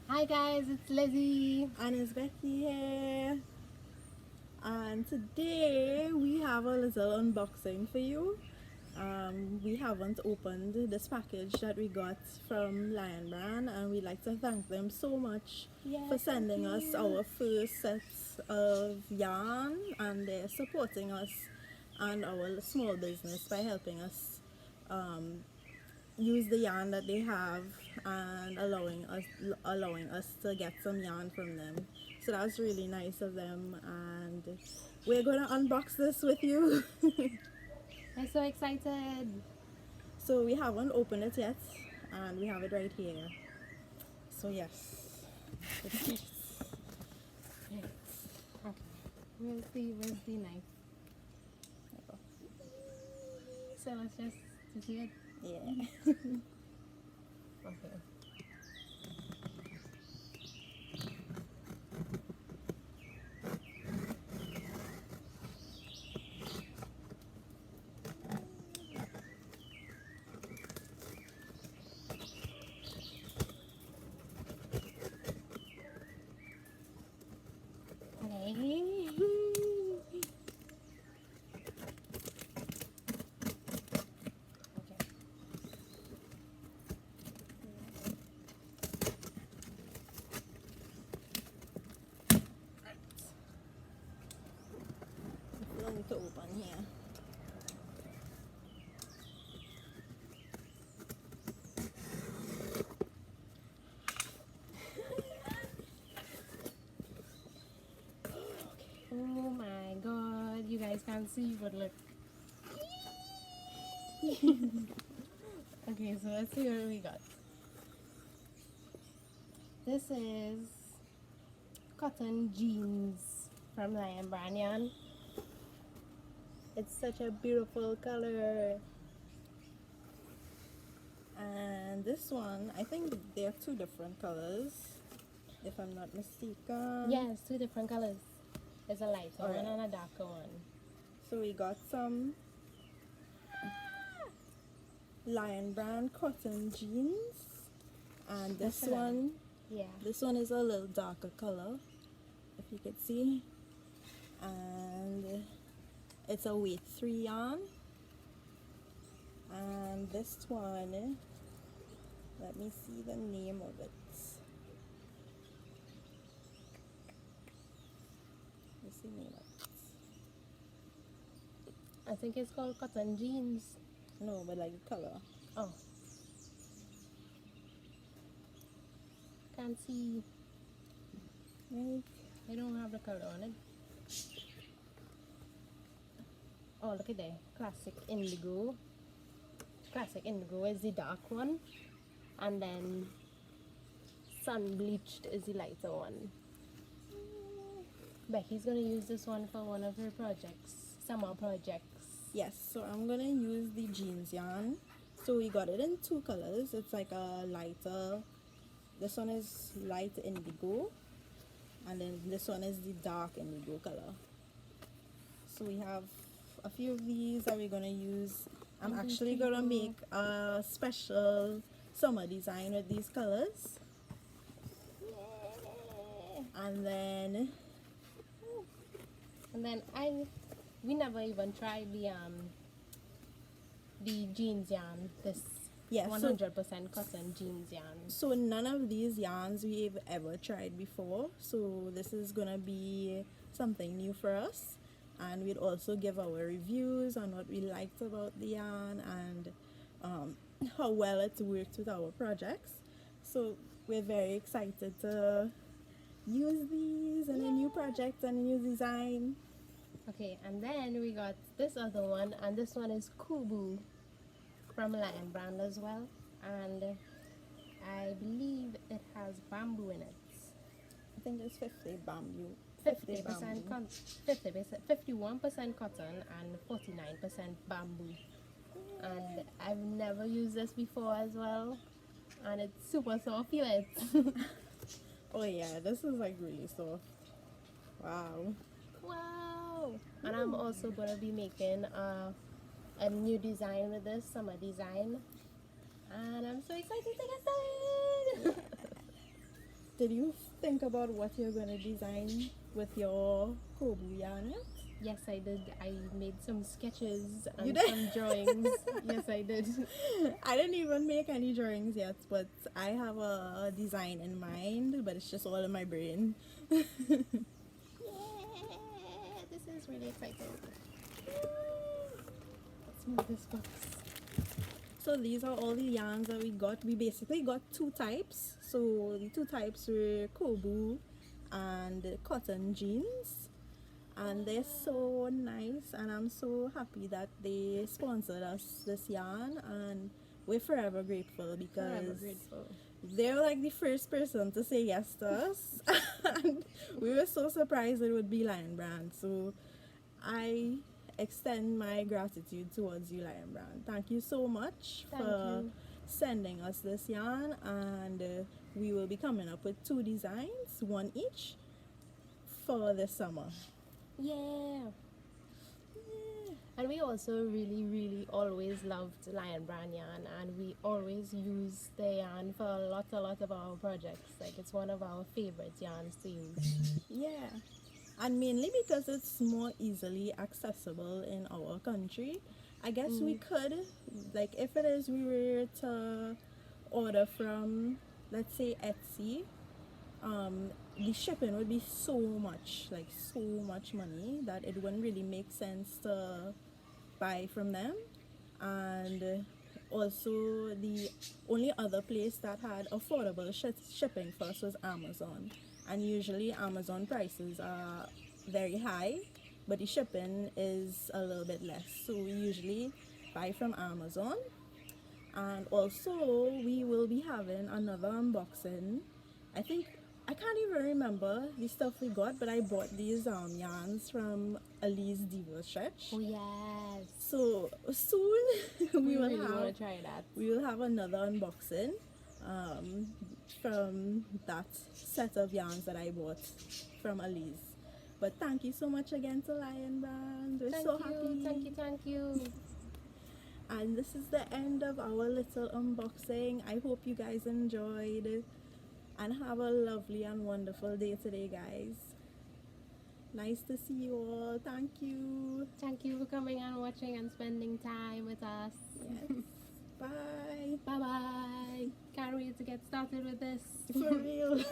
Hi guys, it's Lizzy. And it's Becky here. And today we have a little unboxing for you. We haven't opened this package that we got from Lion Brand, and we'd like to thank them so much for Yes, thank sending us you. our first sets of yarn, and they're supporting us and our small business by helping us um, use the yarn that they have and allowing us to get some yarn from them. So that was really nice of them, and we're gonna unbox this with you. I'm so excited. So we haven't opened it yet, and we have it right here. So yes, let's see. Right. Okay. Where's the knife? So let's just to see it. Yeah. Okay. Okay. Okay. We don't need to open here. Oh my god, you guys can't see, but look. Okay, so let's see what we got. This is cotton jeans from Lion Brand yarn. It's such a beautiful color. And this one, I think they're two different colors, if I'm not mistaken. Yes, two different colors. There's a lighter one Alright. and a darker one. So we got some Lion Brand cotton jeans, and this That's another. one, Yeah. this one is a little darker color, if you could see, and it's a weight 3 yarn. And this one, let me see the name of it. What's the name of I think it's called cotton jeans. it? No, but like the color. Oh. Can't see. Right. I don't have the color on it. Oh, look at there. Classic indigo. Classic indigo is the dark one. And then sun bleached is the lighter one. Becky's gonna use this one for one of her projects. Summer projects. Yes, so I'm gonna use the jeans yarn. So we got it in two colors. It's like a lighter, this one is light indigo, and then this one is the dark indigo color. So we have a few of these that we're gonna use. I'm And these actually gonna people- make a special summer design with these colors. And then we never even tried the jeans yarn. This yeah, 100% cotton jeans yarn. so none of these yarns we've ever tried before. So this is gonna be something new for us. And we'll also give our reviews on what we liked about the yarn and how well it's worked with our projects. So we're very excited to use these in a new project and a new design. Okay, and then we got this other one, and this one is Coboo from Lion Brand as well. And I believe it has bamboo in it. I think it's 50 bamboo. 50% bamboo. 51% cotton and 49% bamboo. And I've never used this before as well, and it's super soft. Feel it. Oh yeah, this is like really soft. Wow. Wow! And I'm also gonna be making a new design with this summer design, and I'm so excited to get started. did you think about what you're going to design with your Coboo yarn yet? Yes, I did. I made some sketches You and did? some drawings. Yes, I did. I didn't even make any drawings yet, but I have a design in mind, but it's just all in my brain. Yeah, this is really exciting. Let's move this box. So these are all the yarns that we got. We basically got two types. So the two types were Coboo and cotton jeans. And they're so nice, and I'm so happy that they sponsored us this yarn, and we're forever grateful Forever because grateful. they're like the first person to say yes to us. And we were so surprised it would be Lion Brand. So I extend my gratitude towards you, Lion Brand. Thank you so much Thank for you. sending us this yarn, and we will be coming up with two designs, one each, for the summer. Yeah. Yeah. And we also really, really always loved Lion Brand yarn, and we always use the yarn for a lot of our projects. Like, it's one of our favorite yarns to use. Yeah, and mainly because it's more easily accessible in our country. I guess we could, like, if it is we were to order from, let's say, Etsy, the shipping would be so much, like, so much money that it wouldn't really make sense to buy from them. And also, the only other place that had affordable shipping for us was Amazon. And usually, Amazon prices are very high, but the shipping is a little bit less. So, we usually buy from Amazon. And also, we will be having another unboxing. I think I can't even remember the stuff we got, but I bought these yarns from Lizzy Becky. Oh, yes. So soon We we will really want have to try that. another unboxing from that set of yarns that I bought from Elise. But thank you so much again to Lion Brand. We're Thank so you, happy. thank you. And this is the end of our little unboxing. I hope you guys enjoyed, and have a lovely and wonderful day today, guys. Nice to see you all. Thank you. Thank you for coming and watching and spending time with us. Yes. Bye. Bye bye. Can't wait to get started with this. For real.